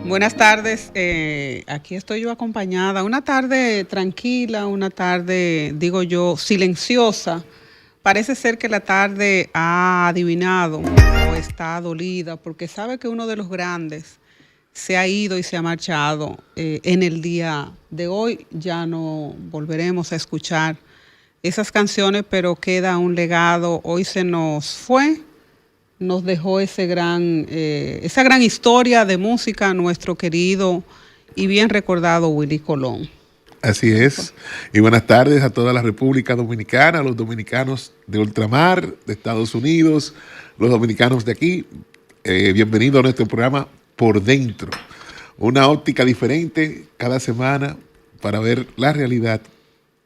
Buenas tardes, aquí estoy yo acompañada. Una tarde tranquila, una tarde, digo yo, silenciosa. Parece ser que la tarde ha adivinado o está dolida porque sabe que uno de los grandes se ha ido y se ha marchado en el día de hoy. Ya no volveremos a escuchar esas canciones, pero queda un legado. Hoy se nos fue. Nos dejó esa gran historia de música, nuestro querido y bien recordado Willy Colón. Así es. Y buenas tardes a toda la República Dominicana, a los dominicanos de ultramar, de Estados Unidos, los dominicanos de aquí. Bienvenido a nuestro programa Por Dentro. Una óptica diferente cada semana para ver la realidad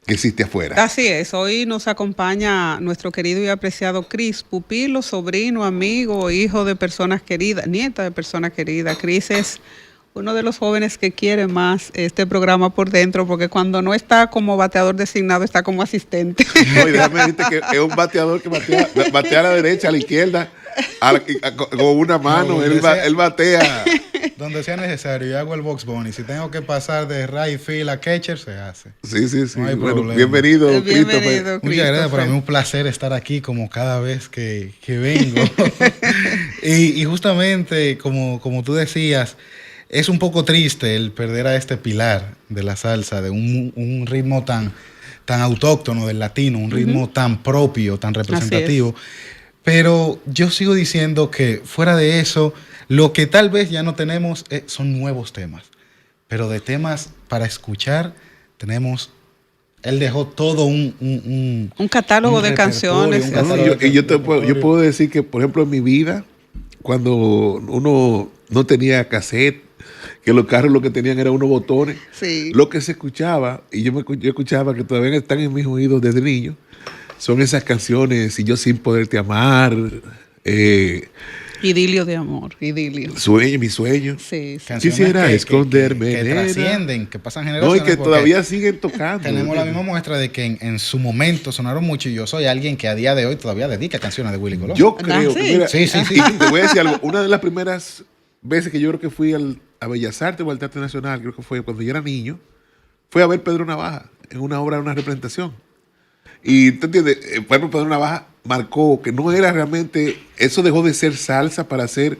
que existe afuera. Así es, hoy nos acompaña nuestro querido y apreciado Cris, pupilo, sobrino, amigo, hijo de personas queridas, nieta de personas queridas. Cris es uno de los jóvenes que quiere más este programa Por Dentro, porque cuando no está como bateador designado, está como asistente. No, y déjame decirte que es un bateador que batea a la derecha, a la izquierda, con una mano, no, él batea. Donde sea necesario, yo hago el box bunny. Si tengo que pasar de right field a catcher, se hace. Sí. No hay problema. Bienvenido, Christopher. Muchas gracias, para mí es un placer estar aquí como cada vez que vengo. y justamente, como tú decías, es un poco triste el perder a este pilar de la salsa, de un ritmo tan autóctono del latino, un ritmo tan propio, tan representativo. Pero yo sigo diciendo que fuera de eso, lo que tal vez ya no tenemos son nuevos temas. Pero de temas para escuchar tenemos... Él dejó todo un catálogo de canciones. Yo puedo decir que, por ejemplo, en mi vida, cuando uno no tenía cassette, que los carros lo que tenían eran unos botones, sí. Lo que se escuchaba, y yo escuchaba que todavía están en mis oídos desde niño, son esas canciones, Y yo sin poderte amar, Idilio de amor, idilio. Mi sueño. Sí. Quisiera esconderme. Que trascienden, que pasan generaciones. No, y que todavía siguen tocando. Tenemos la misma muestra de que en su momento sonaron mucho, y yo soy alguien que a día de hoy todavía dedica canciones de Willy Colón. Yo creo que, mira, sí. Y te voy a decir algo. Una de las primeras veces que yo creo que fui a Bellas Artes o al Teatro Nacional, creo que fue cuando yo era niño, fue a ver Pedro Navaja en una obra, una representación. Y tú entiendes, por ejemplo, Pedro Navaja marcó que no era realmente, eso dejó de ser salsa para ser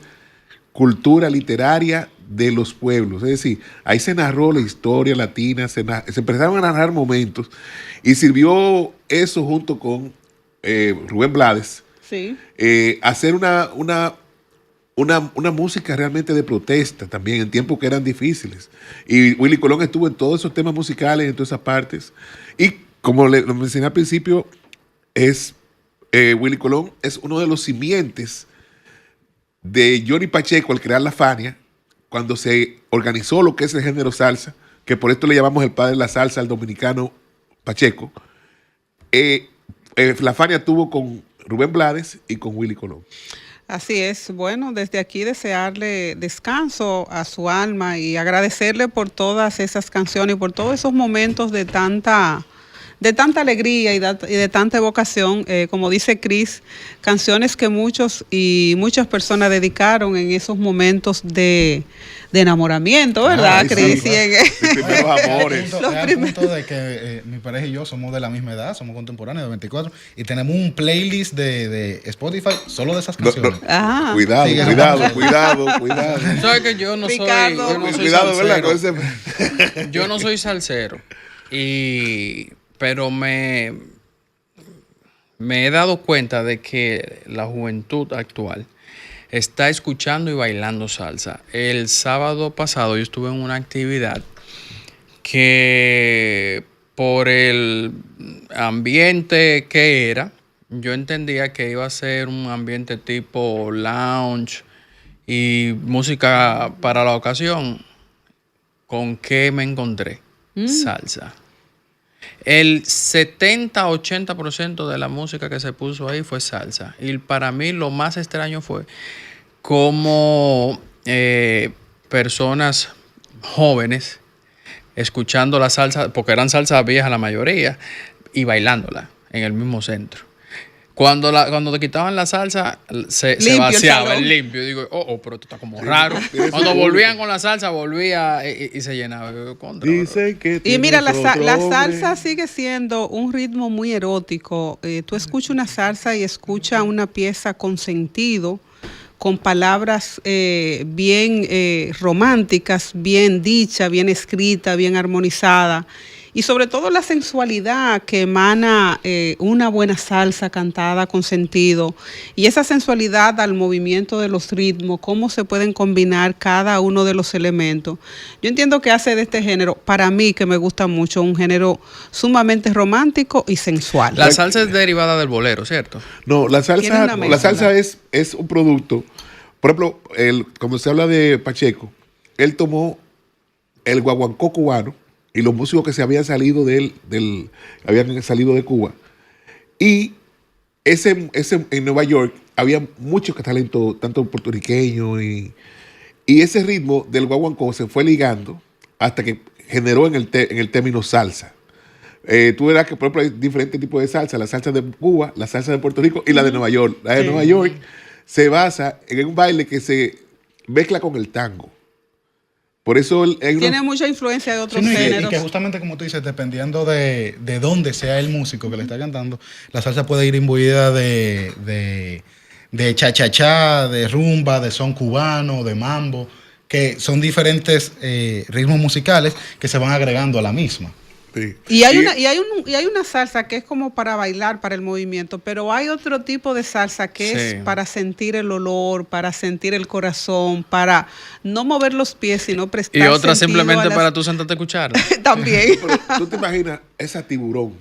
cultura literaria de los pueblos. Es decir, ahí se narró la historia latina, se empezaron a narrar momentos y sirvió eso junto con Rubén Blades, sí. Hacer una música realmente de protesta también en tiempos que eran difíciles. Y Willy Colón estuvo en todos esos temas musicales, en todas esas partes. Y como lo mencioné al principio, Willy Colón es uno de los simientes de Johnny Pacheco al crear la Fania, cuando se organizó lo que es el género salsa, que por esto le llamamos el padre de la salsa al dominicano Pacheco. La Fania tuvo con Rubén Blades y con Willy Colón. Así es. Bueno, desde aquí desearle descanso a su alma y agradecerle por todas esas canciones y por todos esos momentos de tanta alegría y de tanta evocación. Como dice Cris, canciones que muchas personas dedicaron en esos momentos de enamoramiento, ¿verdad, Cris? Sí, primeros amores. Al punto de que mi pareja y yo somos de la misma edad, somos contemporáneos, de 24, y tenemos un playlist de Spotify solo de esas canciones. Cuidado. ¿Sabes que yo no soy salsero? Yo no soy salsero. Pero me he dado cuenta de que la juventud actual está escuchando y bailando salsa. El sábado pasado yo estuve en una actividad que por el ambiente que era, yo entendía que iba a ser un ambiente tipo lounge y música para la ocasión. ¿Con qué me encontré? Salsa. El 70-80% de la música que se puso ahí fue salsa. Y para mí lo más extraño fue cómo personas jóvenes escuchando la salsa, porque eran salsas viejas la mayoría, y bailándola en el mismo centro. Cuando te quitaban la salsa, se Limpio el vaciaba salón. el limpio. Y digo, pero esto está como raro. Cuando volvían con la salsa, volvía y se llenaba. Yo, contra, bro. Dicen que Y mira, tienes otro la hombre. salsa sigue siendo un ritmo muy erótico. Tú escuchas una salsa y escuchas una pieza con sentido, con palabras bien románticas, bien dicha, bien escrita, bien armonizada. Y sobre todo la sensualidad que emana una buena salsa cantada con sentido. Y esa sensualidad al movimiento de los ritmos, cómo se pueden combinar cada uno de los elementos. Yo entiendo que hace de este género, para mí que me gusta mucho, un género sumamente romántico y sensual. La salsa es derivada del bolero, ¿cierto? No, la Tiene salsa, una no, mezcla. la salsa es un producto. Por ejemplo, cuando se habla de Pacheco, él tomó el guaguancó cubano y los músicos que se habían salido habían salido de Cuba. Y en Nueva York había mucho talento, tanto puertorriqueño y ese ritmo del guaguancó se fue ligando hasta que generó en el término salsa. Tú verás que, por ejemplo, hay diferentes tipos de salsa. La salsa de Cuba, la salsa de Puerto Rico y la de Nueva York. La de Sí. Nueva York se basa en un baile que se mezcla con el tango. Por eso Tiene mucha influencia de otros Sí, no, y géneros. que justamente como tú dices, dependiendo de dónde sea el músico que le está cantando, la salsa puede ir imbuida de cha-cha-cha, de rumba, de son cubano, de mambo, que son diferentes ritmos musicales que se van agregando a la misma. Sí. Y hay una salsa que es como para bailar, para el movimiento, pero hay otro tipo de salsa que Sí. es para sentir el olor, para sentir el corazón, para no mover los pies, sino prestar Y otra sentido simplemente a las- para tú sentarte a escucharla. También. Pero tú te imaginas esa Tiburón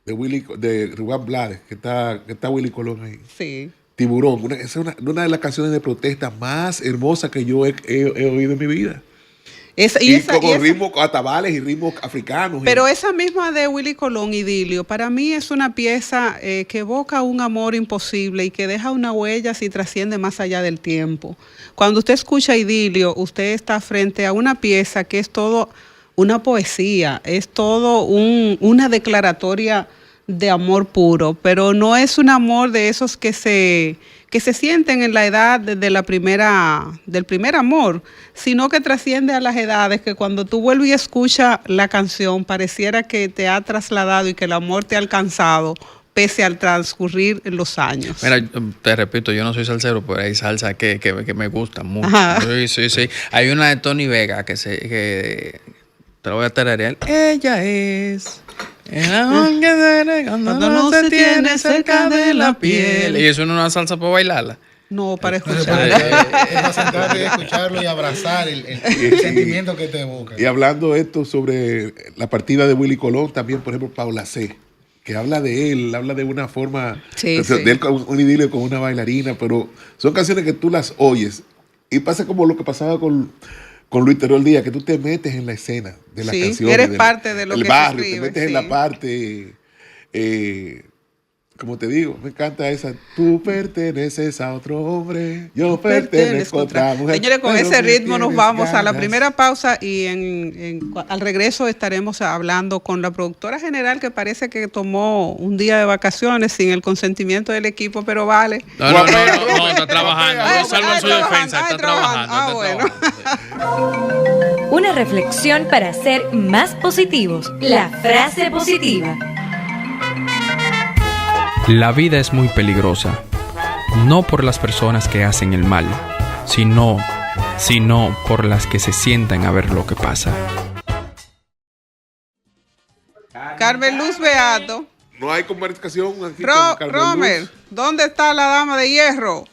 de Rubén Blades, que está Willy Colón ahí. Sí. Tiburón, esa es una de las canciones de protesta más hermosas que yo he oído en mi vida. Con ritmos atabales y ritmos africanos. Pero esa misma de Willy Colón, Idilio, para mí es una pieza que evoca un amor imposible y que deja una huella si trasciende más allá del tiempo. Cuando usted escucha Idilio, usted está frente a una pieza que es todo una poesía, es todo una declaratoria de amor puro, pero no es un amor de esos que se sienten en la edad del primer amor, sino que trasciende a las edades, que cuando tú vuelves y escuchas la canción, pareciera que te ha trasladado y que el amor te ha alcanzado, pese al transcurrir los años. Mira, te repito, yo no soy salsero, pero hay salsa que me gusta mucho. Ajá. Sí. Hay una de Tony Vega que te lo voy a tararear. Ella es el amor que duele cuando no se tiene cerca de la piel. Y eso no es una salsa para bailarla. No, para Es para escuchar. sentarte y escucharlo y abrazar el sentimiento que te evoca. Y hablando esto sobre la partida de Willy Colón, también, por ejemplo, Paula C., que habla de él, habla de una forma, Sí, de sí. él con un idilio con una bailarina, pero son canciones que tú las oyes y pasa como lo que pasaba con Luis Terol Díaz, que tú te metes en la escena de las Sí, canciones. eres parte de lo del que se barrio, escribe, te metes en sí. la parte, como te digo, me encanta esa. Tú perteneces a otro hombre, yo pertenezco a otra mujer. Señores, con pero ese me ritmo nos tienes vamos a la ganas. primera pausa y al regreso estaremos hablando con la productora general, que parece que tomó un día de vacaciones sin el consentimiento del equipo, pero vale. No, está trabajando. Ah, Yo salvo en su trabajando, defensa, está trabajando. Ah, está bueno. trabajando. Una reflexión para ser más positivos. La frase positiva. La vida es muy peligrosa, no por las personas que hacen el mal, sino por las que se sientan a ver lo que pasa. Carmen Luz Beato. No hay comunicación aquí con Carmen Romer, Luz. ¿dónde está la dama de hierro?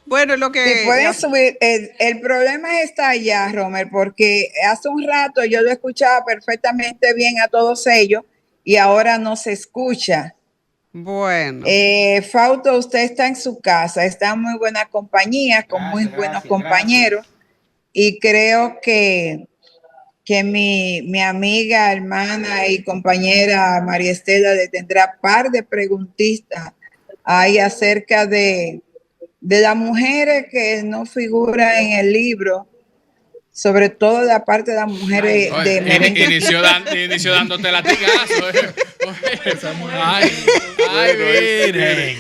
Bueno, lo que... Si pueden subir, el problema está allá, Romer, porque hace un rato yo lo escuchaba perfectamente bien a todos ellos y ahora no se escucha. Bueno. Fausto, usted está en su casa, está en muy buena compañía, con muy buenos compañeros y creo que mi amiga, hermana y compañera María Estela le tendrá par de preguntitas ahí acerca de las mujeres que no figuran en el libro sobre todo de la parte de las mujeres de merengue. Inició dándote latigazo. Ay, miren.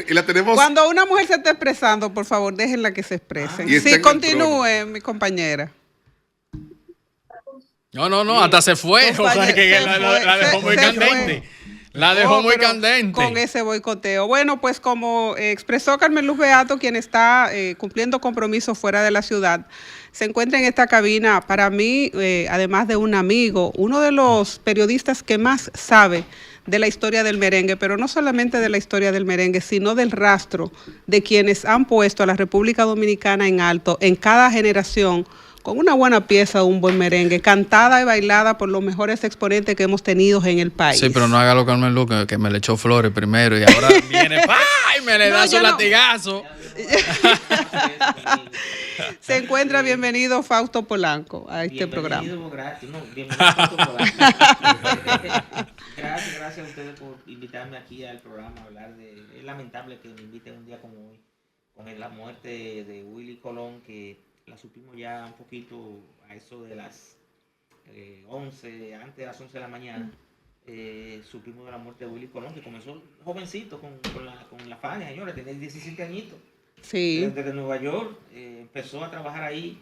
Y la tenemos. Cuando una mujer se está expresando, por favor, déjenla que se exprese. Y está Sí, en el continúe, mi compañera. No, hasta se fue. O sea, que la dejó muy candente. La dejó muy candente. Con ese boicoteo. Bueno, pues como expresó Carmen Luz Beato, quien está cumpliendo compromisos fuera de la ciudad, se encuentra en esta cabina, para mí, además de un amigo, uno de los periodistas que más sabe de la historia del merengue, pero no solamente de la historia del merengue, sino del rastro de quienes han puesto a la República Dominicana en alto en cada generación, con una buena pieza, un buen merengue, cantada y bailada por los mejores exponentes que hemos tenido en el país. Sí, pero no haga lo que Carmen Luz, que me le echó flores primero y ahora viene y me le da su latigazo. Se encuentra bienvenido Fausto Polanco a este programa. Bienvenido Fausto Polanco. Gracias a ustedes por invitarme aquí al programa a hablar de... Es lamentable que me inviten un día como hoy, con la muerte de Willy Colón, que la supimos ya un poquito a eso de las 11, antes de las 11 de la mañana. Supimos de la muerte de Willy Colón, que comenzó jovencito con la Fania, señores, tenía 17 añitos. Sí. Desde Nueva York empezó a trabajar ahí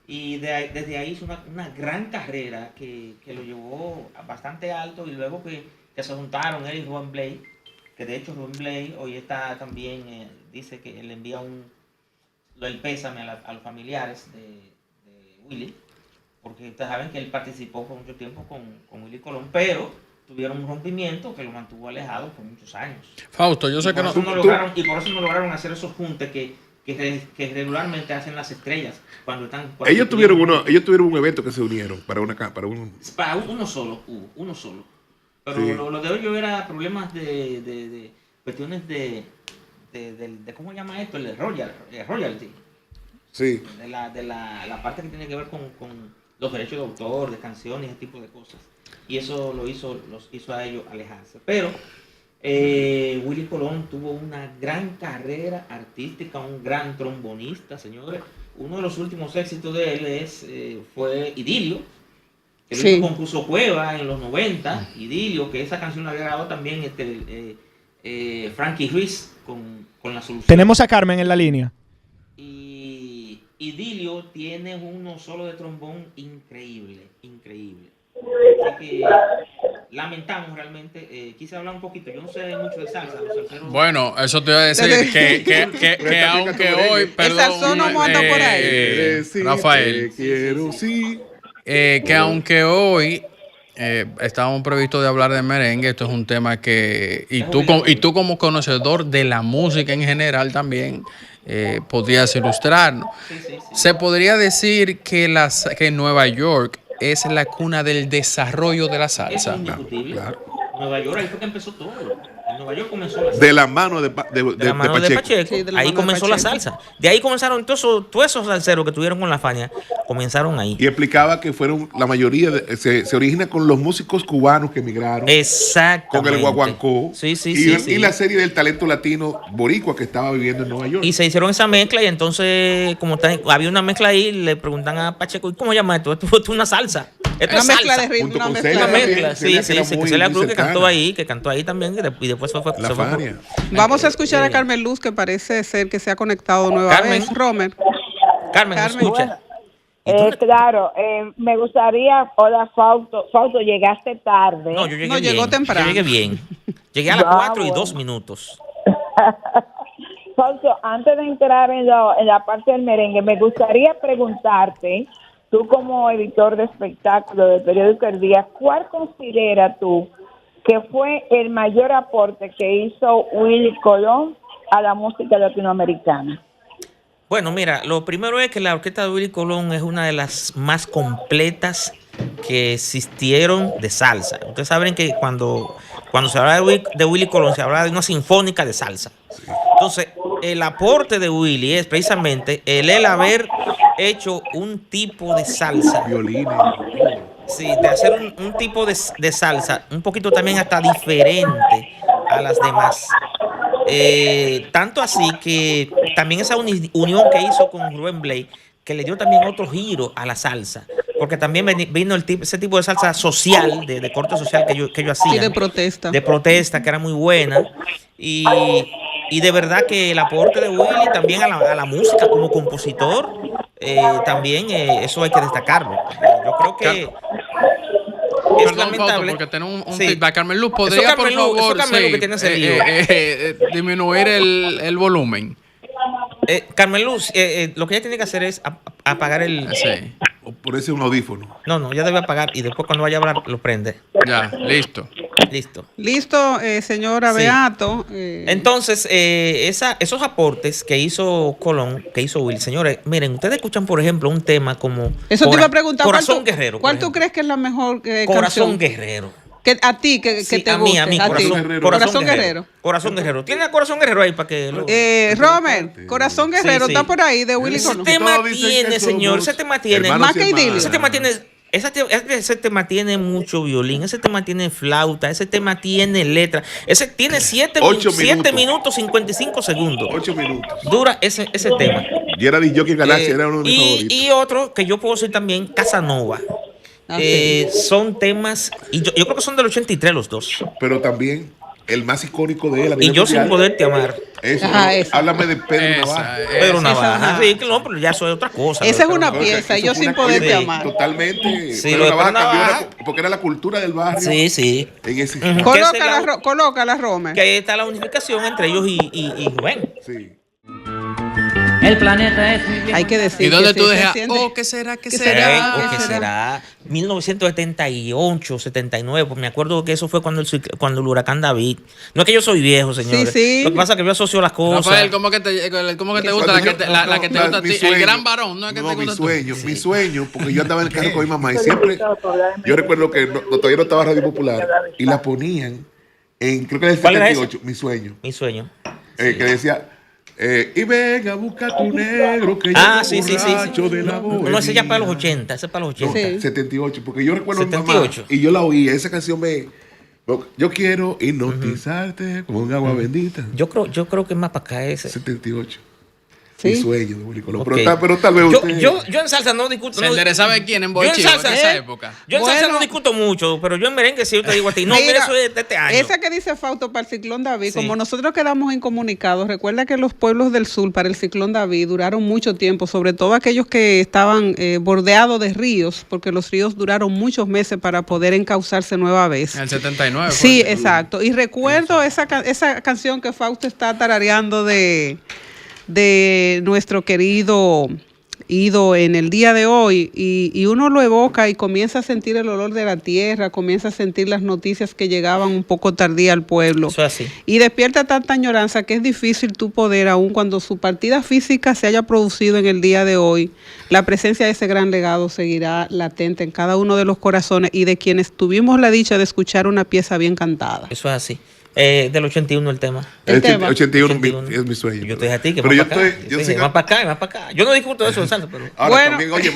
y desde ahí hizo una gran carrera que lo llevó bastante alto, y luego que se juntaron él y Rubén Blades, que de hecho Rubén Blades hoy está también, dice que le envía el pésame a los familiares de Willy, porque ustedes saben que él participó por mucho tiempo con Willy Colón, pero tuvieron un rompimiento que lo mantuvo alejado por muchos años. Fausto, yo sé que no... Y por eso no lograron hacer esos juntes que regularmente hacen las estrellas cuando están... Ellos tuvieron un evento que se unieron para uno solo. Pero sí. Lo de hoy era problemas de cuestiones de ¿cómo se llama esto? El royalty. Sí. De la parte que tiene que ver con los derechos de autor, de canciones, ese tipo de cosas. Y eso los hizo a ellos alejarse. Pero Willy Colón tuvo una gran carrera artística, un gran trombonista, señores. Uno de los últimos éxitos de él fue Idilio, que sí. Compuso Cueva en los 90, Idilio, que esa canción la había grabado también Frankie Ruiz con La Solución. Tenemos a Carmen en la línea. Y Idilio tiene uno solo de trombón increíble. Así que lamentamos realmente. Quise hablar un poquito, yo no sé mucho de salsa. Pero... Bueno, eso te iba a decir que aunque hoy, perdón, el salsón no anda por ahí. Rafael, sí. Que aunque hoy estábamos previstos de hablar de merengue, esto es un tema que y tú como conocedor de la música en general también podrías ilustrarnos. Sí. Se podría decir que Nueva York es la cuna del desarrollo de la salsa. Es indiscutible. Claro. Nueva York, ahí fue que empezó todo. En Nueva York comenzó la salsa. De la mano de Pacheco. Sí, ahí comenzó la salsa. De ahí comenzaron todos esos salseros que tuvieron con la Fania, comenzaron ahí. Y explicaba que fueron la mayoría, se origina con los músicos cubanos que emigraron. Exactamente. Con el guaguancó. Sí. Y la serie del talento latino boricua que estaba viviendo en Nueva York. Y se hicieron esa mezcla, y entonces, había una mezcla ahí, le preguntan a Pacheco, ¿y cómo llama esto? Esto es una salsa. Esto es mezcla salsa. de ritmo, una mezcla. Sí, Celia Cruz que cantó ahí también, y después fue la Fania. Vamos a escuchar a Carmen Luz, que parece ser que se ha conectado nuevamente. Carmen, ¿me escucha? Claro, me gustaría... Hola, Fausto, llegaste tarde. No, yo llegué bien. Llegó temprano. Yo llegué bien. Llegué a las 4:02. Fausto, antes de entrar en la parte del merengue, me gustaría preguntarte, tú como editor de espectáculos del periódico El Día, ¿cuál consideras tú que fue el mayor aporte que hizo Willy Colón a la música latinoamericana? Bueno, mira, lo primero es que la orquesta de Willy Colón es una de las más completas que existieron de salsa. Ustedes saben que cuando se habla de Willy Colón, se habla de una sinfónica de salsa. Entonces, el aporte de Willy es precisamente el haber hecho un tipo de salsa. Violines. Sí, de hacer un tipo de salsa un poquito también hasta diferente a las demás. Tanto así que también esa unión que hizo con Rubén Blades que le dio también otro giro a la salsa, porque también vino ese tipo de salsa social, de corte social que yo hacía. Y de protesta. De protesta, que era muy buena. Y de verdad que el aporte de Willy también a la música como compositor, también eso hay que destacarlo. Yo creo que... Es Perdón, Fausto, lamentable. porque tenemos un Sí. feedback. Carmen Luz, ¿podría, por favor, que tiene ese lío. disminuir el volumen? Carmen Luz, lo que ella tiene que hacer es apagar el... Sí. O ponerse un audífono. No, ya debe apagar y después cuando vaya a hablar lo prende. Ya, listo. Listo, señora Sí. Beato. Entonces, esos aportes que hizo Colón, que hizo Will, señores, miren, ustedes escuchan, por ejemplo, un tema como... Eso te iba a preguntar. Corazón Guerrero. ¿Cuál tú crees que es la mejor Corazón canción? Guerrero. Que a ti, que Sí, te a guste. mí, a ti. Corazón Guerrero. Corazón Guerrero. ¿Tiene a Corazón Guerrero ahí para que lo... Romer, Corazón Guerrero, Sí. está por ahí, de Willy Ese Colón. tema Todos dicen tiene, que señor, somos ese tema tiene... hermanos Más y que hermanas. idilio. Ese tema tiene mucho violín, ese tema tiene flauta, ese tema tiene letra, ese tiene 7 minutos 55 segundos. 8 minutos. Dura ese tema. Gerard y Jockey Galaxia era uno de mis favoritos. Y otro que yo puedo decir también, Casanova. Sí. Son temas, y yo creo que son del 83 los dos. Pero también el más icónico de él. a Y nivel yo sin mundial, poderte amar. Eso, esa. háblame de Pedro Navaja. Pedro Navaja. Navaja. Sí, que no, pero ya eso es otra cosa. Esa es Pero- una Entonces, pieza, eso yo fue sin una- poderte oye, amar. Totalmente. Sí, Pedro lo de Navaja Pedro cambió Navaja. porque era la cultura del barrio. Sí. En ese Ujú. Colócala, Romer. Que ahí está la unificación entre ellos y Rubén. Sí. El planeta es muy viejo. Hay que decir. ¿Y dónde que tú sí se dejas? siente- Oh, ¿qué será? ¿Qué ¿Qué será? ¿O qué será? 1978, 79, pues me acuerdo que eso fue cuando el huracán David. No es que yo soy viejo, señores. Sí. Lo que pasa es que yo asocio las cosas. Rafael, ¿cómo que te gusta? La que te gusta a ti. El gran varón, ¿no es que te mi gusta a sueño, mi sueño, porque yo andaba en el carro con mi mamá y siempre, yo recuerdo que todavía no estaba Radio Popular y la ponían en, creo que era el ¿Cuál era 78, mi sueño, Mi sueño. que decía, y venga, busca tu negro, que Sí. borracho de la No, ese ya es para los bohemia. 80, ese es para los No, 80. 78, porque yo recuerdo a mi mamá 78. y yo la oía, esa canción yo quiero hipnotizarte con un agua bendita. Yo creo que es más para acá ese. 78. Sí. Mi sueño de Willy Colón. Ok. Pero tal vez usted... Yo en salsa no discuto. Se enderezaba quién en Yo en Boichivo salsa, en esa época. Yo en salsa Bueno. no discuto mucho, pero yo en merengue sí yo te digo a ti. No, mira, eso es de este año. Esa que dice Fausto para el ciclón David, Sí. como nosotros quedamos incomunicados, recuerda que los pueblos del sur para el ciclón David duraron mucho tiempo, sobre todo aquellos que estaban bordeados de ríos, porque los ríos duraron muchos meses para poder encauzarse nueva vez. En el 79. fue. Sí, exacto. Y recuerdo esa canción que Fausto está tarareando de nuestro querido Ido en el día de hoy, y uno lo evoca y comienza a sentir el olor de la tierra, comienza a sentir las noticias que llegaban un poco tardía al pueblo. Eso es así. Y despierta tanta añoranza que es difícil tú poder, aun cuando su partida física se haya producido en el día de hoy, la presencia de ese gran legado seguirá latente en cada uno de los corazones y de quienes tuvimos la dicha de escuchar una pieza bien cantada. Eso es así. Del 81 el tema. El tema. 81 es mi sueño. Yo te dije a ti que pero más yo para acá. estoy, Yo yo te sé dije, que- más para acá, más para acá. Yo no discuto eso de salsa, pero... Ahora Bueno. también, oye,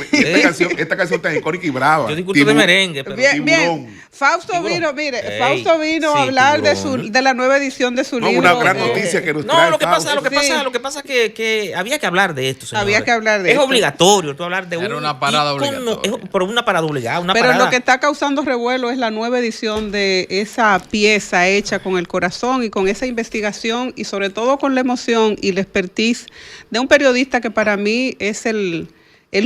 esta canción tan icónica y brava. Yo discuto de merengue, pero... Bien, bien. Tiburón. Fausto Tiburón. vino, mire, Ey, Fausto vino sí, a hablar Tiburón. de la nueva edición de su No, libro. una gran noticia que nos trae No, lo que pasa, Fausto. lo que pasa que había que hablar de esto, señores. Había que hablar de Es esto. obligatorio tú hablar de Era una parada ícono, obligatoria. Pero una parada obligada, una Pero parada... lo que está causando revuelo es la nueva edición de esa pieza hecha con el corazón y con esa investigación y sobre todo con la emoción y la expertise de un periodista que para mí es el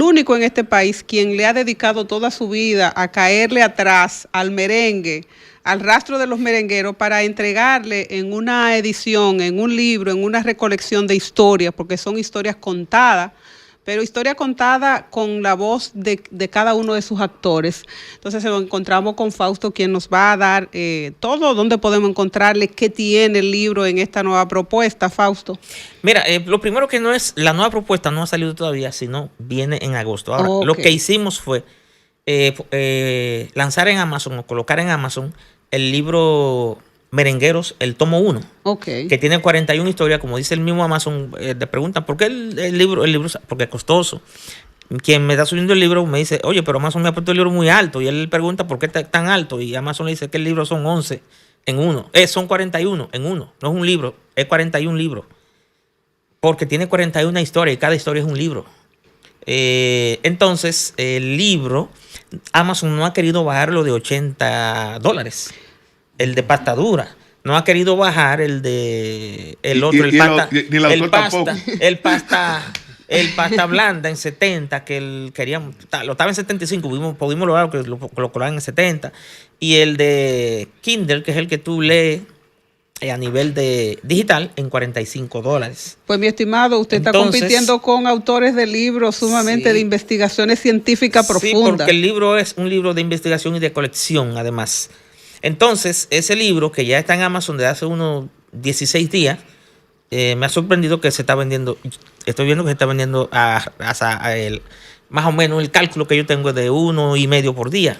único en este país quien le ha dedicado toda su vida a caerle atrás al merengue, al rastro de los merengueros, para entregarle en una edición, en un libro, en una recolección de historias, porque son historias contadas, pero historia contada con la voz de cada uno de sus actores. Entonces nos encontramos con Fausto, quien nos va a dar todo, dónde podemos encontrarle, qué tiene el libro en esta nueva propuesta, Fausto. Mira, lo primero que no es, la nueva propuesta no ha salido todavía, sino viene en agosto. Ahora, Ok. lo que hicimos fue lanzar en Amazon o colocar en Amazon el libro Merengueros, el tomo 1. Ok. Que tiene 41 historias, como dice el mismo Amazon. Te preguntan por qué el libro, porque es costoso. Quien me está subiendo el libro me dice, oye, pero Amazon me ha puesto el libro muy alto. Y él pregunta por qué está tan alto. Y Amazon le dice que el libro son 11 en uno. Son 41 en uno. No es un libro, es 41 libros. Porque tiene 41 historias y cada historia es un libro. Entonces, el libro, Amazon no ha querido bajarlo de $80. El de pasta dura. No ha querido bajar el de el otro, ni el autor tampoco. El pasta blanda en 70, que queríamos, lo estaba en 75, pudimos lograr que lo colocaran en 70. Y el de Kindle, que es el que tú lees a nivel de digital, en $45. Pues mi estimado, usted está compitiendo con autores de libros sumamente de investigaciones científicas profundas. Sí, porque el libro es un libro de investigación y de colección, además. Entonces, ese libro, que ya está en Amazon desde hace unos 16 días, me ha sorprendido que se está vendiendo. Estoy viendo que se está vendiendo más o menos el cálculo que yo tengo es de 1.5 por día.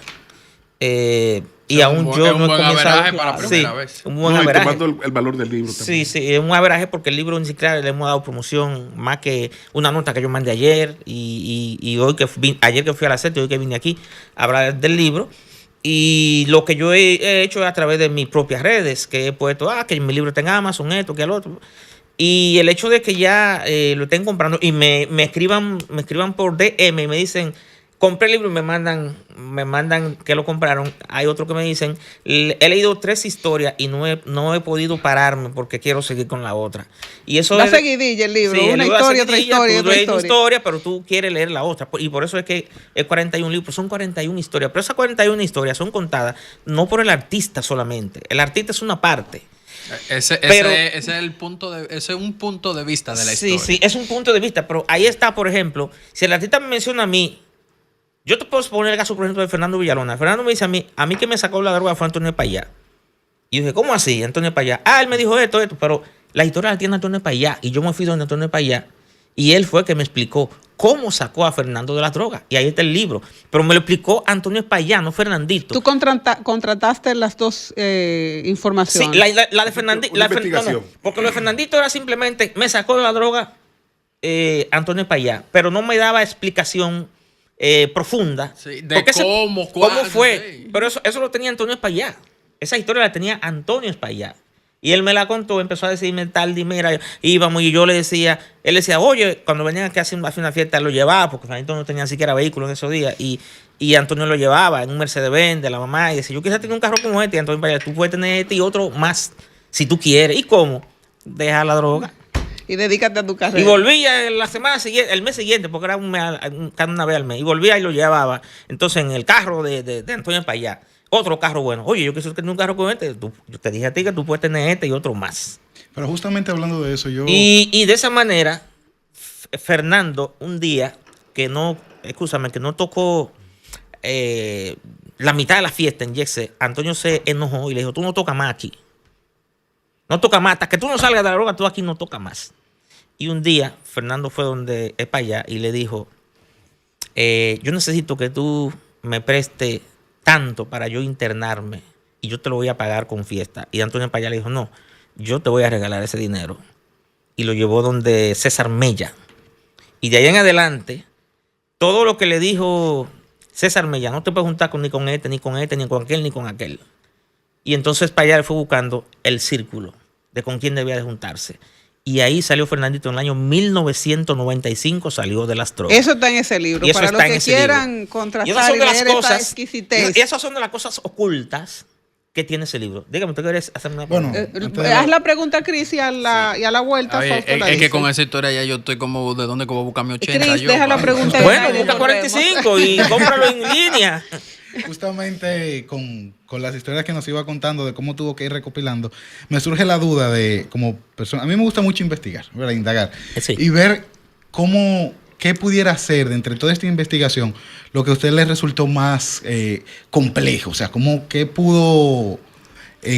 Y aún yo no he comenzado. Para primera vez. Un buen averaje. Tomando el valor del libro también. Sí, es un averaje porque el libro ni siquiera le hemos dado promoción, más que una nota que yo mandé ayer y hoy ayer que fui a la CET y hoy que vine aquí a hablar del libro. Y lo que yo he hecho es a través de mis propias redes, que he puesto, que mi libro está en Amazon, esto, que el otro. Y el hecho de que ya lo estén comprando y me escriban por DM y me dicen, compré el libro y me mandan que lo compraron. Hay otro que me dicen, he leído 3 historias y no he podido pararme porque quiero seguir con la otra. Y eso la seguidilla el libro, una historia, otra historia, otra historia, pero tú quieres leer la otra. Y por eso es que es 41 libros, son 41 historias. Pero esas 41 historias son contadas no por el artista solamente. El artista es una parte. Ese es un punto de vista de la historia. Sí, es un punto de vista. Pero ahí está, por ejemplo, si el artista me menciona a mí, yo te puedo poner el caso, por ejemplo, de Fernando Villalona. Fernando me dice a mí que me sacó la droga fue Antonio Payá. Y yo dije, ¿cómo así, Antonio Payá? Él me dijo esto, pero la historia la tiene Antonio Payá. Y yo me fui donde Antonio Payá. Y él fue el que me explicó cómo sacó a Fernando de las drogas. Y ahí está el libro. Pero me lo explicó Antonio Payá, no Fernandito. ¿Tú contrataste las dos informaciones? Sí, la de Fernandito. No, porque lo de Fernandito era simplemente, me sacó de la droga Antonio Payá. Pero no me daba explicación profunda. Sí, de cómo fue. Sí. Pero eso lo tenía Antonio Payá. Esa historia la tenía Antonio Payá. Y él me la contó, empezó a decirme tal, mira, íbamos y yo le decía, él decía, oye, cuando venían aquí a hacer una fiesta, lo llevaba, porque Fernandito no tenía siquiera vehículo en esos días, y Antonio lo llevaba en un Mercedes-Benz de la mamá, y decía, yo quisiera tener un carro como este, y Antonio Payá, tú puedes tener este y otro más, si tú quieres. ¿Y cómo? Deja la droga. Y dedícate a tu carrera. Y volvía la semana siguiente, el mes siguiente, porque era una vez al mes, y volvía y lo llevaba. Entonces, en el carro de Antonio Payá, otro carro bueno. Oye, yo quisiera tener un carro con este. Yo te dije a ti que tú puedes tener este y otro más. Pero justamente hablando de eso, yo... Y de esa manera, Fernando, un día, que no tocó la mitad de la fiesta en Yexé, Antonio se enojó y le dijo, tú no tocas más aquí. No tocas más. Hasta que tú no salgas de la droga, tú aquí no tocas más. Y un día, Fernando fue donde es para allá y le dijo, yo necesito que tú me prestes tanto para yo internarme y yo te lo voy a pagar con fiesta. Y Antonio Payá le dijo, no, yo te voy a regalar ese dinero. Y lo llevó donde César Mella. Y de ahí en adelante, todo lo que le dijo César Mella, no te puedes juntar ni con este, ni con este, ni con aquel, ni con aquel. Y entonces Payá le fue buscando el círculo de con quién debía de juntarse. Y ahí salió Fernandito en el año 1995, salió de las drogas. Eso está en ese libro. Y para los que quieran contratar y leer esta exquisitez. Y esas son de las cosas ocultas que tiene ese libro. Dígame, ¿tú quieres hacerme una pregunta? Haz la pregunta a Cris y a la vuelta. Es que con esa historia ya yo estoy como, ¿de dónde que voy a buscar mi 80? Cris, deja la pregunta. Bueno, busca 45 y cómpralo en línea. Justamente con las historias que nos iba contando de cómo tuvo que ir recopilando, me surge la duda de, como persona, a mí me gusta mucho investigar, ¿verdad? Indagar, sí, y ver qué pudiera ser de entre toda esta investigación lo que a usted le resultó más complejo, o sea, qué pudo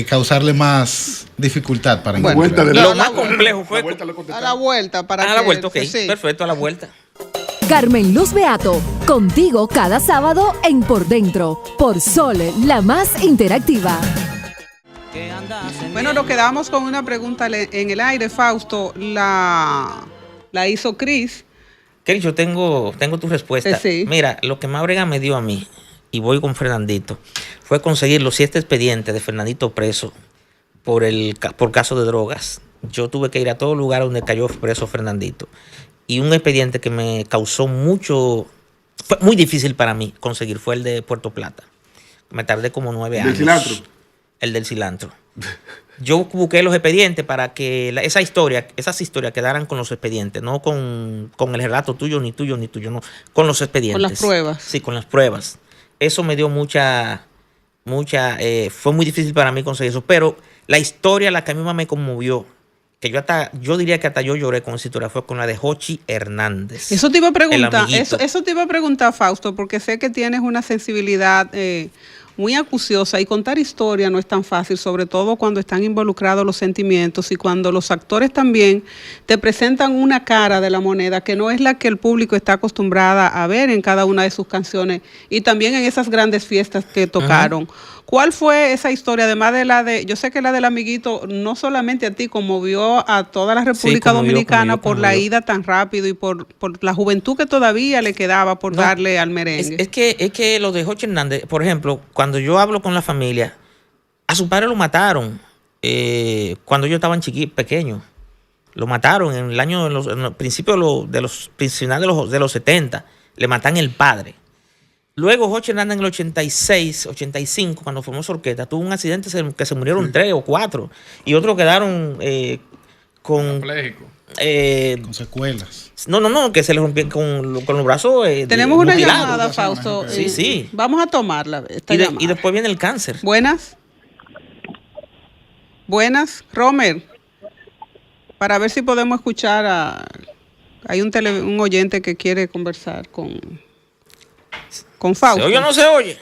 causarle más dificultad para encontrar. Lo más complejo fue a la vuelta. A la vuelta, ok, sí. Perfecto, a la vuelta. Carmen Luz Beato, contigo cada sábado en Por Dentro, por Sol, la más interactiva. Bueno, nos quedamos con una pregunta en el aire, Fausto. La hizo Cris. Cris, yo tengo tu respuesta. Sí. Mira, lo que más brega me dio a mí, y voy con Fernandito, fue conseguir los 7 expedientes de Fernandito preso por caso de drogas. Yo tuve que ir a todo lugar donde cayó preso Fernandito. y un expediente que me causó fue muy difícil para mí conseguir, fue el de Puerto Plata. Me tardé como 9 años. ¿El cilantro? El del cilantro. Yo busqué los expedientes para que esas historias quedaran con los expedientes, no con el relato tuyo, ni tuyo, no, con los expedientes. Con las pruebas. Sí, con las pruebas. Eso me dio fue muy difícil para mí conseguir eso, pero la historia, la que a mí más me conmovió, que yo diría que hasta yo lloré con esa historia, fue con la de Jochi Hernández. Eso te iba a preguntar, el amiguito. eso te iba a preguntar, Fausto, porque sé que tienes una sensibilidad muy acuciosa y contar historia no es tan fácil, sobre todo cuando están involucrados los sentimientos y cuando los actores también te presentan una cara de la moneda que no es la que el público está acostumbrada a ver en cada una de sus canciones y también en esas grandes fiestas que tocaron. ¿Cuál fue esa historia? Además de yo sé que la del amiguito no solamente a ti, conmovió a toda la República Dominicana por la ida tan rápido y por la juventud que todavía le quedaba por darle al merengue. Es que lo de Jochi Hernández, por ejemplo, cuando yo hablo con la familia, a su padre lo mataron cuando ellos estaban pequeños. Lo mataron en el principio de los finales de los 70. Le matan el padre. Luego Jochi Hernández en el 86, 85, cuando formó su orquesta, tuvo un accidente que se murieron 3 o 4 y otros quedaron con secuelas. No, que se les rompieron con los brazos. Tenemos una mutilados. llamada, Fausto. Sí. Vamos a tomarla. Y después viene el cáncer. Buenas, Romer, para ver si podemos escuchar hay un oyente que quiere conversar con Fausto. ¿Se oye o no se oye?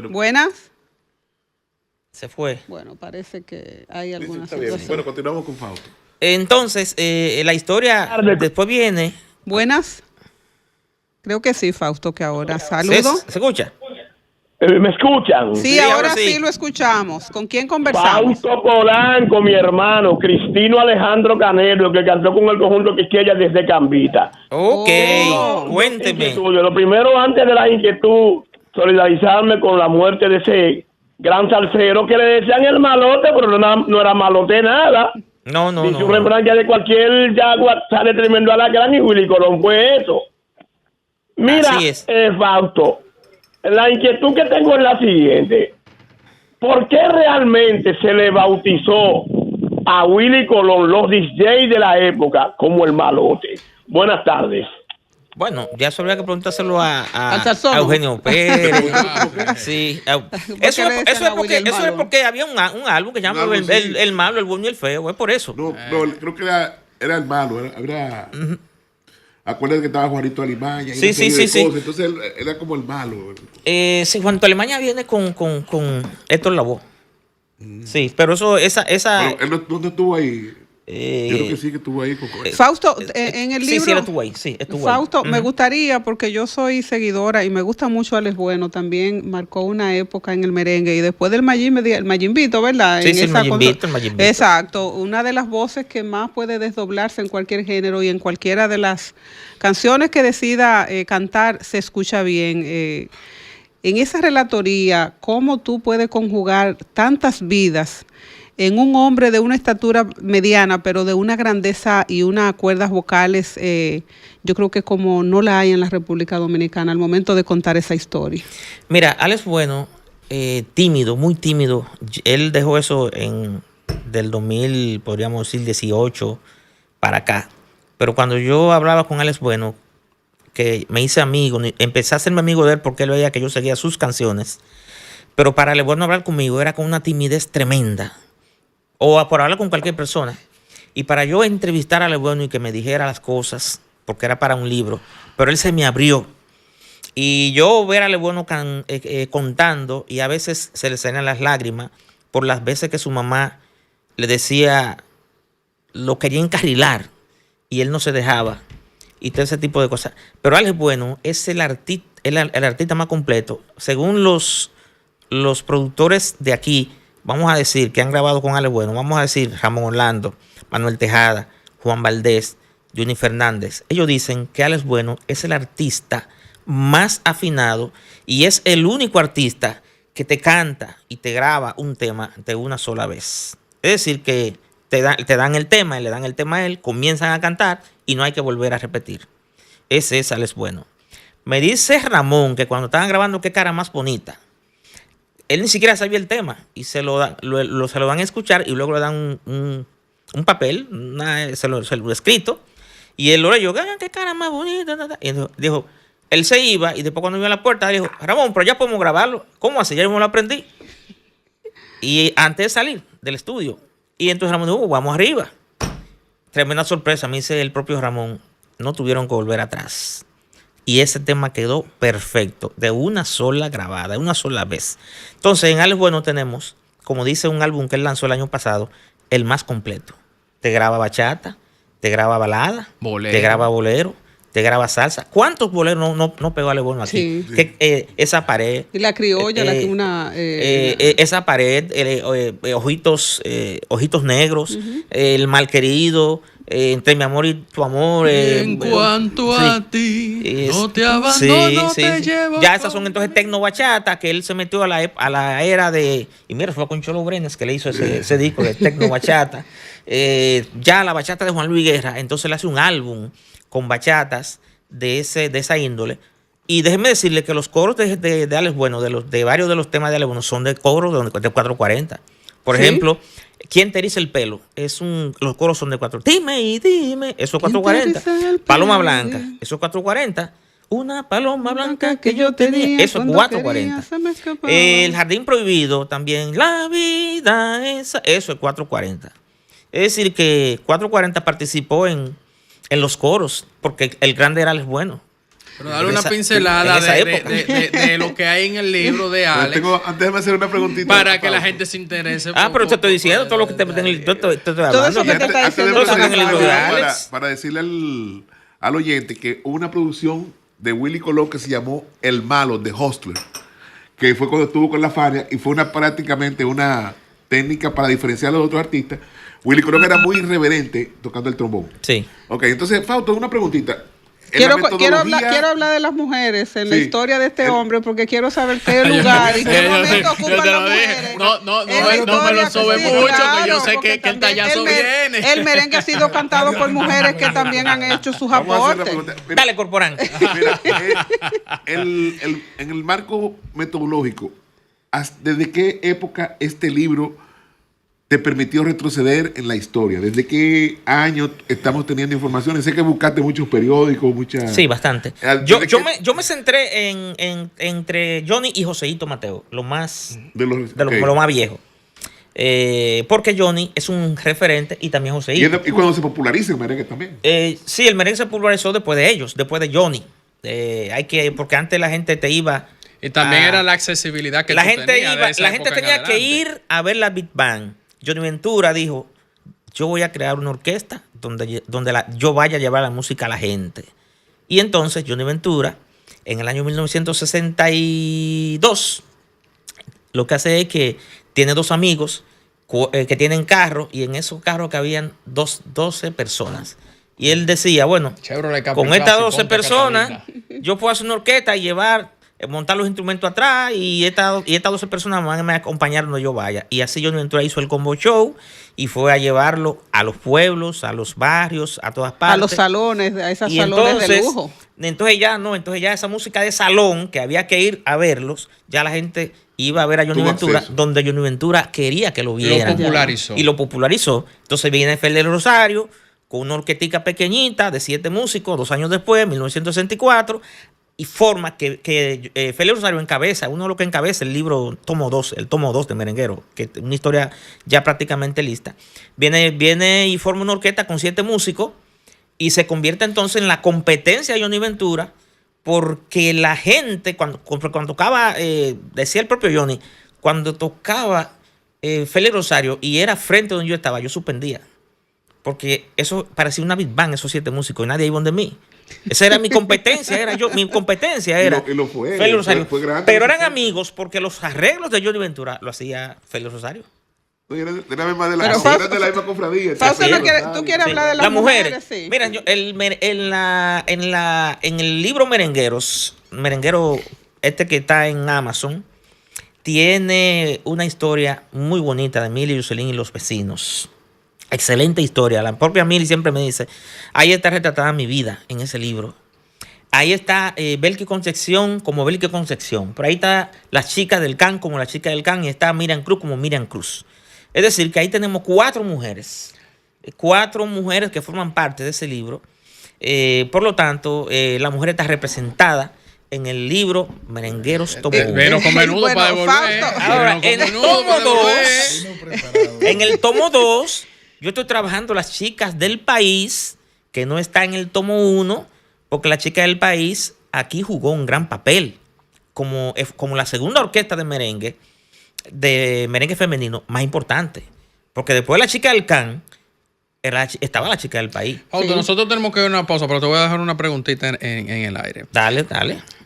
Buenas. Se fue. Bueno, parece que hay alguna situación. Bueno, continuamos con Fausto. Entonces, la historia después viene. Buenas. Creo que sí, Fausto, que ahora. Saludos. ¿Se escucha? ¿Me escuchan? Sí, ahora sí lo escuchamos. ¿Con quién conversamos? Fausto Polanco, mi hermano, Cristino Alejandro Canelo, que cantó con el conjunto Quisqueya desde Cambita. Ok, cuénteme. Lo primero, antes de la inquietud, solidarizarme con la muerte de ese gran salsero que le decían el malote, pero no era malote nada. No. Dice un refrán que de cualquier yagua sale tremendo alacrán y Willy Colón fue eso. Mira, Fausto, la inquietud que tengo es la siguiente. ¿Por qué realmente se le bautizó a Willy Colón, los DJ de la época, como el malote? Buenas tardes. Bueno, ya eso habría que preguntárselo a Eugenio Pérez. Sí. Eso es porque había un álbum que se llama el malo, el bueno y el feo. Es por eso. No, creo que era el malo. Acuérdate que estaba Juanito Alimaña. Sí. Entonces él era como el malo. Sí, Juanito Alimaña viene con Héctor Lavoe. Sí, pero eso, esa. Pero él no estuvo ahí. Yo creo que sí que estuvo ahí. Fausto, en el libro. Sí, él estuvo ahí. Fausto, me gustaría, porque yo soy seguidora y me gusta mucho Alex Bueno, también marcó una época en el merengue y después del el Mayimbito, ¿verdad? Sí, el Mayimbito. Exacto, una de las voces que más puede desdoblarse en cualquier género y en cualquiera de las canciones que decida cantar se escucha bien. En esa relatoría, ¿cómo tú puedes conjugar tantas vidas en un hombre de una estatura mediana, pero de una grandeza y unas cuerdas vocales, yo creo que como no la hay en la República Dominicana al momento de contar esa historia? Mira, Alex Bueno, tímido, muy tímido. Él dejó eso del 2000, podríamos decir 18 para acá. Pero cuando yo hablaba con Alex Bueno, que me hice amigo, empecé a hacerme amigo de él porque él veía que yo seguía sus canciones. Pero para Alex Bueno hablar conmigo era con una timidez tremenda. O por hablar con cualquier persona. Y para yo entrevistar a Alex Bueno y que me dijera las cosas, porque era para un libro, pero él se me abrió. Y yo ver a Alex Bueno contando, y a veces se le salen las lágrimas por las veces que su mamá le decía, lo quería encarrilar, y él no se dejaba, y todo ese tipo de cosas. Pero Alex Bueno es el artista más completo. Según los productores de aquí, vamos a decir que han grabado con Alex Bueno, vamos a decir Ramón Orlando, Manuel Tejada, Juan Valdés, Johnny Fernández. Ellos dicen que Alex Bueno es el artista más afinado y es el único artista que te canta y te graba un tema de una sola vez. Es decir, que te dan el tema, le dan el tema a él, comienzan a cantar y no hay que volver a repetir. Ese es Alex Bueno. Me dice Ramón que cuando estaban grabando Qué cara más bonita, él ni siquiera sabía el tema y se lo dan a escuchar y luego le dan un papel, se lo escrito, y él lo leyó, qué cara más bonita. Y dijo, él se iba y después cuando iba a la puerta dijo, Ramón, pero ya podemos grabarlo. ¿Cómo así? Ya me lo aprendí. Y antes de salir del estudio. Y entonces Ramón dijo, vamos arriba. Tremenda sorpresa, me dice el propio Ramón, no tuvieron que volver atrás. Y ese tema quedó perfecto, de una sola grabada, de una sola vez. Entonces, en Alex Bueno tenemos, como dice un álbum que él lanzó el año pasado, el más completo. Te graba bachata, te graba balada, te graba bolero, te graba salsa. ¿Cuántos boleros no pegó Alex Bueno aquí? Sí. Que, esa pared. Y la criolla, esa pared, ojitos negros, el malquerido. Entre mi amor y tu amor. En cuanto a ti, no te abandono, te llevo. Ya esas son entonces tecno bachata, que él se metió a la era de. Y mira, fue con Cholo Brenes que le hizo ese disco de tecno bachata. Ya la bachata de Juan Luis Guerra, entonces le hace un álbum con bachatas de esa índole. Y déjenme decirle que los coros de Alex Bueno, de varios de los temas de Alex Bueno, son de coros de 440. Por ejemplo, ¿Quién te eriza el pelo? Los coros son de 4. Dime y dime. Eso es 440. Paloma Blanca. Eso es 440. Una paloma blanca que yo tenía. Eso es 440. El Jardín Prohibido también. La vida esa. Eso es 440. Es decir, que 440 participó en los coros porque el grande era Alex Bueno. Pero dale una pincelada de lo que hay en el libro de Alex. Antes de hacer una preguntita. Para que la gente se interese. Pero te estoy diciendo todo lo que te en el libro. Todo eso que te está diciendo en el libro de Alex. Para decirle al oyente que hubo una producción de Willy Colón que se llamó El Malo, de Hustler, que fue cuando estuvo con la Fania y fue prácticamente una técnica para diferenciar a los otros artistas. Willy Colón era muy irreverente tocando el trombón. Sí. Ok, entonces, Fausto, una preguntita. Quiero hablar de las mujeres en la historia de este hombre porque quiero saber qué lugar y qué momento ocupan las mujeres. No me lo sobe mucho, que yo sé que el tallazo viene. El merengue ha sido cantado por mujeres que también han hecho sus aportes. Dale, Corporán. Mira, en el marco metodológico, ¿desde qué época este libro te permitió retroceder en la historia? ¿Desde qué año estamos teniendo informaciones? Sé que buscaste muchos periódicos, muchas... Sí, bastante. Yo me centré entre Johnny y Joseito Mateo, lo más viejo. Porque Johnny es un referente y también Joseito. ¿Y cuando se populariza el merengue también? Sí, el merengue se popularizó después de ellos, después de Johnny. Porque antes la gente te iba... Y también era la accesibilidad que la gente tenía que ir a ver la Big Band. Johnny Ventura dijo, yo voy a crear una orquesta donde yo vaya a llevar la música a la gente. Y entonces Johnny Ventura, en el año 1962, lo que hace es que tiene dos amigos que tienen carro, y en esos carros cabían 12 personas. Y él decía, bueno, con estas 12 personas, yo puedo hacer una orquesta y montar los instrumentos atrás, y estas 12 personas van a acompañar donde yo vaya. Y así Johnny Ventura hizo el Combo Show y fue a llevarlo a los pueblos, a los barrios, a todas partes. A los salones, a esos salones de lujo. Entonces ya esa música de salón, que había que ir a verlos, ya la gente iba a ver a Johnny Ventura, donde Johnny Ventura quería que lo vieran. Y lo popularizó. Entonces viene Félix Rosario con una orquestica pequeñita de 7 músicos, 2 años después, 1964, y forma que Félix Rosario encabeza, uno de los que encabeza el libro el tomo 2 de Merenguero, que es una historia ya prácticamente lista. Viene y forma una orquesta con 7 músicos y se convierte entonces en la competencia de Johnny Ventura, porque la gente, cuando tocaba, decía el propio Johnny, cuando tocaba Félix Rosario y era frente a donde yo estaba, yo suspendía, porque eso parecía una Big Bang, esos 7 músicos, y nadie iba donde mí. Esa era mi competencia, mi competencia era Félix Rosario. Pero eran amigos porque los arreglos de Johnny Ventura lo hacía Félix Rosario. Era más de la misma cofradía. ¿Tú quieres hablar de las mujeres? Sí. Mira, en el libro Merenguero este que está en Amazon, tiene una historia muy bonita de Emilia Yuselín y los vecinos. Excelente historia. La propia Mili siempre me dice, ahí está retratada mi vida en ese libro. Ahí está Belki Concepción como Belki Concepción. Por ahí está la chica del CAN como la chica del CAN y está Miriam Cruz como Miriam Cruz. Es decir, que ahí tenemos 4 mujeres. 4 mujeres que forman parte de ese libro. Por lo tanto, la mujer está representada en el libro Merengueros Tomo 1. Pero con menudo para devolver. Ahora, en el tomo 2, yo estoy trabajando las chicas del país, que no está en el tomo 1, porque la chica del país aquí jugó un gran papel, como la segunda orquesta de merengue femenino más importante. Porque después de la chica del CAN, estaba la chica del país. Fausto, sí. Nosotros tenemos que ir a una pausa, pero te voy a dejar una preguntita en el aire. Dale.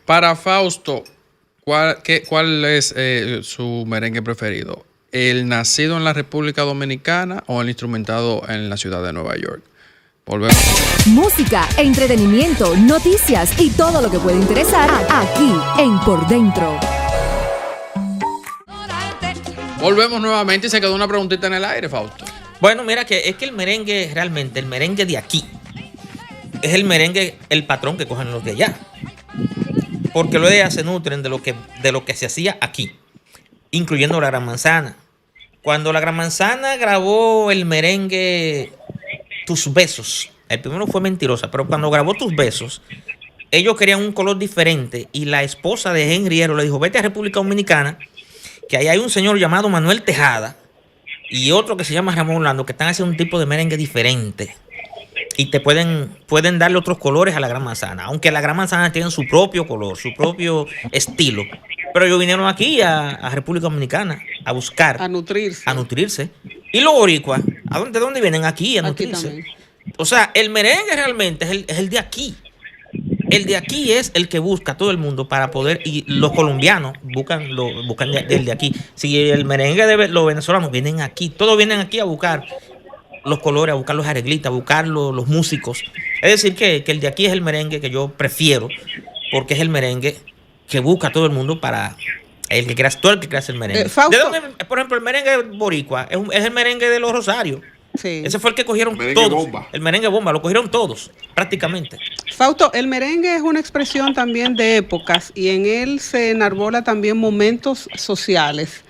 Para Fausto, ¿cuál es su merengue preferido? ¿El nacido en la República Dominicana o el instrumentado en la ciudad de Nueva York? Volvemos. Música, entretenimiento, noticias y todo lo que puede interesar aquí en Por Dentro. Volvemos nuevamente y se quedó una preguntita en el aire, Fausto. Bueno, mira que es que el merengue realmente, el merengue de aquí, es el merengue, el patrón que cogen los de allá. Porque los de allá se nutren de lo que se hacía aquí, incluyendo la Gran Manzana. Cuando la Gran Manzana grabó el merengue Tus Besos, el primero fue Mentirosa, pero cuando grabó Tus Besos, ellos querían un color diferente y la esposa de Henry Hero le dijo, vete a República Dominicana, que ahí hay un señor llamado Manuel Tejada y otro que se llama Ramón Orlando, que están haciendo un tipo de merengue diferente. Y te pueden darle otros colores a la Gran Manzana. Aunque la Gran Manzana tiene su propio color, su propio estilo. Pero ellos vinieron aquí a República Dominicana a buscar. A nutrirse. Y los boricuas, ¿de dónde vienen? Aquí a nutrirse. Aquí o sea, el merengue realmente es el de aquí. El de aquí es el que busca todo el mundo para poder, y los colombianos buscan el de aquí. Si el merengue de los venezolanos vienen aquí, todos vienen aquí a buscar los colores, a buscar los arreglistas, a buscar los músicos. Es decir, que el de aquí es el merengue que yo prefiero, porque es el merengue que busca todo el mundo para el que quiera hacer el merengue. ¿De dónde, por ejemplo, el merengue boricua es el merengue de los Rosarios? Sí. Ese fue el que cogieron todos. Bomba. El merengue bomba, lo cogieron todos, prácticamente. Fausto, el merengue es una expresión también de épocas y en él se enarbola también momentos sociales.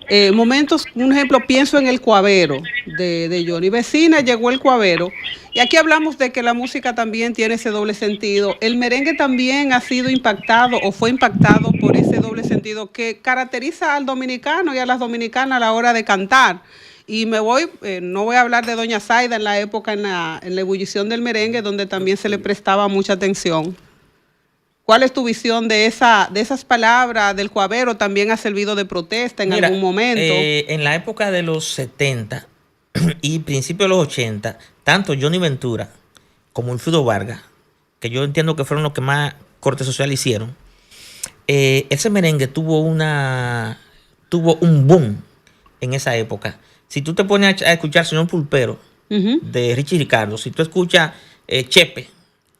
Un ejemplo, pienso en el cuavero de Johnny Vecina, llegó el cuavero. Y aquí hablamos de que la música también tiene ese doble sentido. El merengue también ha sido impactado o fue impactado por ese doble sentido que caracteriza al dominicano y a las dominicanas a la hora de cantar. Y no voy a hablar de Doña Zaida en la época, en la ebullición del merengue, donde también se le prestaba mucha atención. ¿Cuál es tu visión de esas palabras del cuavero? ¿También ha servido de protesta en algún momento? En la época de los 70 y principios de los 80, tanto Johnny Ventura como Wilfrido Vargas, que yo entiendo que fueron los que más corte social hicieron, ese merengue tuvo un boom en esa época. Si tú te pones a escuchar Señor Pulpero de Richie Ricardo, si tú escuchas Chepe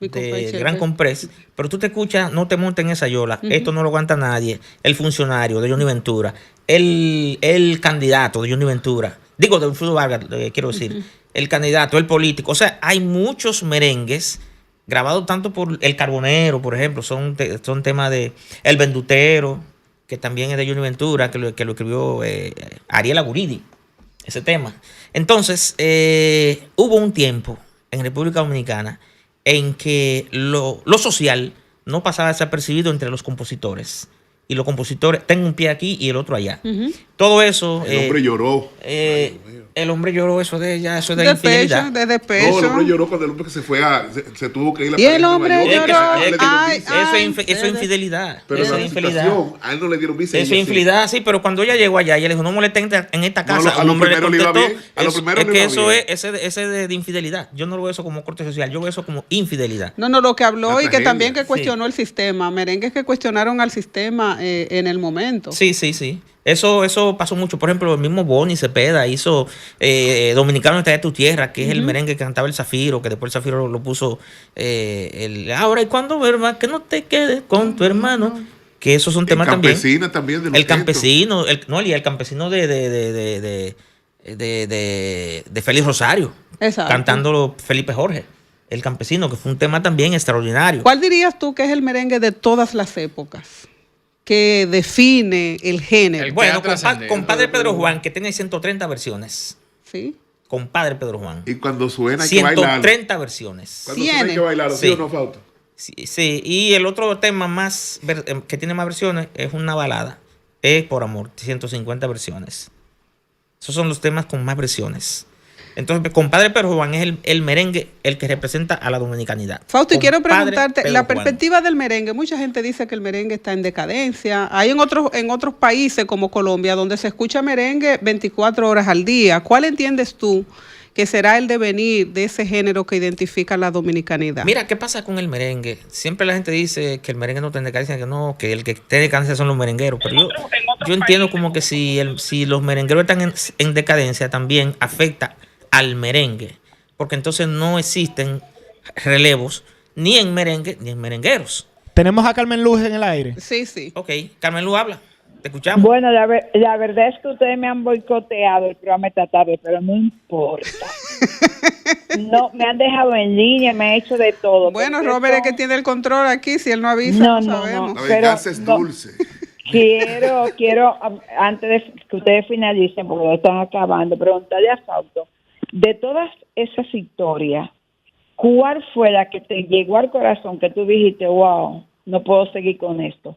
de Gran Comprés, pero tú te escuchas No te montes en esa yola, Esto no lo aguanta nadie, El Funcionario de Johnny Ventura, el Candidato de Johnny Ventura, digo de Wilfrido Vargas, quiero decir, El Candidato, El Político. O sea, hay muchos merengues grabados tanto por El Carbonero, por ejemplo, son temas de El Vendutero, que también es de Johnny Ventura, que lo escribió Ariel Aguridi, ese tema. Entonces, hubo un tiempo en República Dominicana en que lo social no pasaba desapercibido entre los compositores. Y los compositores, tengo un pie aquí y el otro allá. Todo eso... El hombre lloró. El hombre lloró, eso de infidelidad. De despecho. No, el hombre lloró cuando el hombre que se tuvo que ir a y el hombre lloró. Eso es infidelidad. Pero eso la es infidelidad. A él no le dieron visa. Eso es infidelidad, sí, pero cuando ella llegó allá, ella le dijo, no molesten en esta casa. A lo primero le iba bien. Es que eso es ese de infidelidad. Yo no lo veo eso como corte social, yo veo eso como infidelidad. No, lo que habló y que también que cuestionó el sistema. Merengues que cuestionaron al sistema en el momento. Sí. Eso pasó mucho. Por ejemplo, el mismo Bonnie Cepeda hizo Dominicano está de tu tierra, que es el merengue que cantaba el Zafiro, que después el Zafiro lo puso ahora y cuando verás que no te quedes con tu hermano, que esos son temas también. El campesino también. El campesino, el campesino de de Félix Rosario. Exacto. Cantándolo Felipe Jorge, El Campesino, que fue un tema también extraordinario. ¿Cuál dirías tú que es el merengue de todas las épocas? Que define el género. Bueno, Compadre Pedro Juan, que tiene 130 versiones. Sí. Compadre Pedro Juan. Y cuando suena hay que bailar. 130 versiones. Cuando suena hay que bailarlo, ¿sí o no, Fausto? Sí, y el otro tema más que tiene más versiones es una balada. Es Por Amor, 150 versiones. Esos son los temas con más versiones. Entonces, Compadre Pedro Juan es el merengue, el que representa a la dominicanidad. Fausto, y quiero Compadre preguntarte, Pedro la Juan. perspectiva del merengue. Mucha gente dice que el merengue está en decadencia. Hay en otros países como Colombia donde se escucha merengue 24 horas al día. ¿Cuál entiendes tú que será el devenir de ese género que identifica la dominicanidad? Mira, ¿qué pasa con el merengue? Siempre la gente dice que el merengue no está en decadencia, que no, que el que está en decadencia son los merengueros. Pero yo entiendo como que si los merengueros están en decadencia, también afecta al merengue. Porque entonces no existen relevos ni en merengue ni en merengueros. Tenemos a Carmen Luz en el aire. Sí, sí. Ok, Carmen Luz habla. Te escuchamos. Bueno, la verdad es que ustedes me han boicoteado el programa esta tarde, pero no importa. No, me han dejado en línea, me han hecho de todo. Bueno, Robert es que tiene el control aquí, si él no avisa, no sabemos. La venganza es dulce. Quiero, antes de que ustedes finalicen, porque ya están acabando, preguntarle a Fausto, de todas esas historias, ¿cuál fue la que te llegó al corazón, que tú dijiste, wow, no puedo seguir con esto?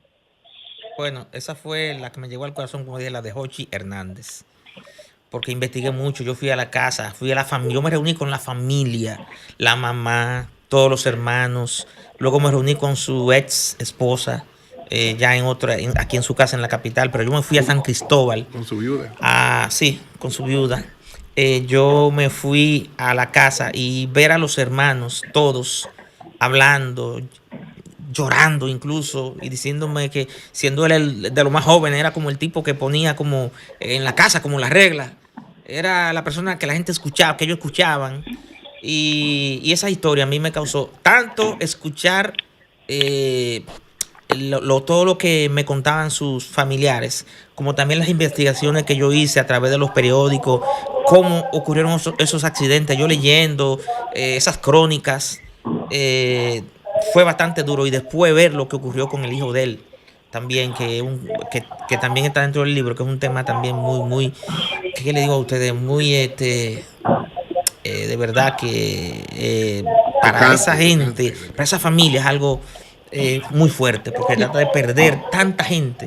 Bueno, esa fue la que me llegó al corazón, como dije, la de Jochi Hernández. Porque investigué mucho, yo fui a la casa, fui a la familia, yo me reuní con la familia, la mamá, todos los hermanos, luego me reuní con su ex esposa, ya aquí en su casa en la capital, pero yo me fui a San Cristóbal. ¿Con su viuda? Sí, con su viuda. Yo me fui a la casa y ver a los hermanos, todos, hablando, llorando incluso, y diciéndome que siendo él de los más jóvenes, era como el tipo que ponía como en la casa como las reglas. Era la persona que la gente escuchaba, que ellos escuchaban. Y esa historia a mí me causó tanto escuchar todo lo que me contaban sus familiares, como también las investigaciones que yo hice a través de los periódicos, cómo ocurrieron esos accidentes, yo leyendo esas crónicas. Fue bastante duro, y después ver lo que ocurrió con el hijo de él también, que también está dentro del libro, que es un tema también muy, ¿qué le digo a ustedes? Muy de verdad que para esa gente, para esa familia es algo muy fuerte, porque trata de perder tanta gente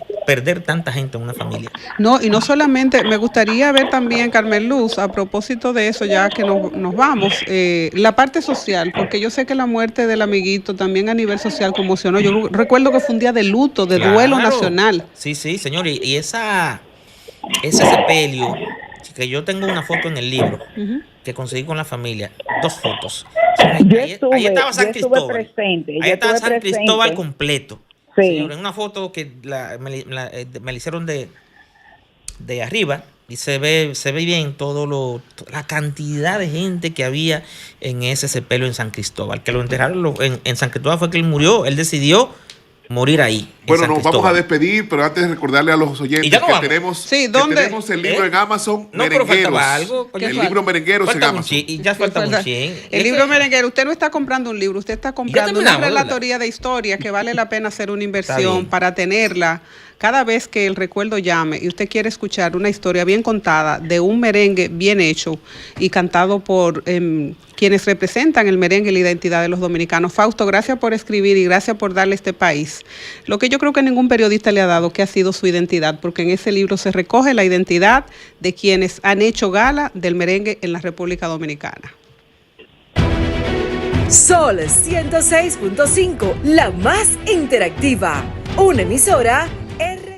en una familia. No, y no solamente, me gustaría ver también, Carmen Luz, a propósito de eso, ya que nos vamos, la parte social, porque yo sé que la muerte del amiguito también a nivel social conmocionó. Yo recuerdo que fue un día de luto, de duelo nacional. Sí, señor, y ese sepelio, que yo tengo una foto en el libro, que conseguí con la familia, 2 fotos. Ahí estaba San Cristóbal. Ahí estaba San Cristóbal completo. Sí. Señor, en una foto que me la hicieron de arriba, y se ve bien la cantidad de gente que había en ese sepelio en San Cristóbal, que lo enterraron en San Cristóbal. Fue que él murió, él decidió morir ahí. Bueno, nos vamos a despedir, pero antes de recordarle a los oyentes que tenemos el libro en Amazon, Merengueros. El libro Merengueros en Amazon. Y ya falta un chin. El libro Merenguero, usted no está comprando un libro, usted está comprando una relatoría de historias que vale la pena hacer una inversión para tenerla. Cada vez que el recuerdo llame y usted quiere escuchar una historia bien contada de un merengue bien hecho y cantado por quienes representan el merengue y la identidad de los dominicanos. Fausto, gracias por escribir y gracias por darle a este país lo que yo creo que ningún periodista le ha dado, que ha sido su identidad, porque en ese libro se recoge la identidad de quienes han hecho gala del merengue en la República Dominicana. Sol 106.5, la más interactiva. Una emisora